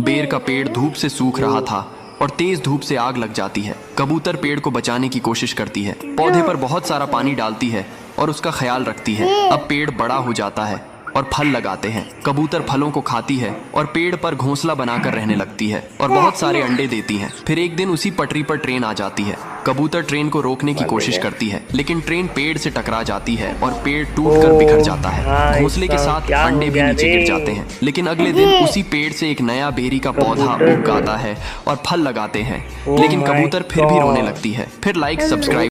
बेर का पेड़ धूप से सूख रहा था और तेज धूप से आग लग जाती है। कबूतर पेड़ को बचाने की कोशिश करती है, पौधे पर बहुत सारा पानी डालती है और उसका ख्याल रखती है। अब पेड़ बड़ा हो जाता है और फल लगाते हैं। कबूतर फलों को खाती है और पेड़ पर घोंसला बनाकर रहने लगती है और बहुत सारे अंडे देती है। फिर एक दिन उसी पटरी पर ट्रेन आ जाती है। कबूतर ट्रेन को रोकने की कोशिश करती है, लेकिन ट्रेन पेड़ से टकरा जाती है और पेड़ टूटकर बिखर जाता है। घोंसले के साथ अंडे भी नीचे गिर जाते हैं। लेकिन अगले दिन उसी पेड़ से एक नया बेरी का पौधा उग आता है और फल लगाते हैं। लेकिन कबूतर फिर भी रोने लगती है। फिर लाइक, सब्सक्राइब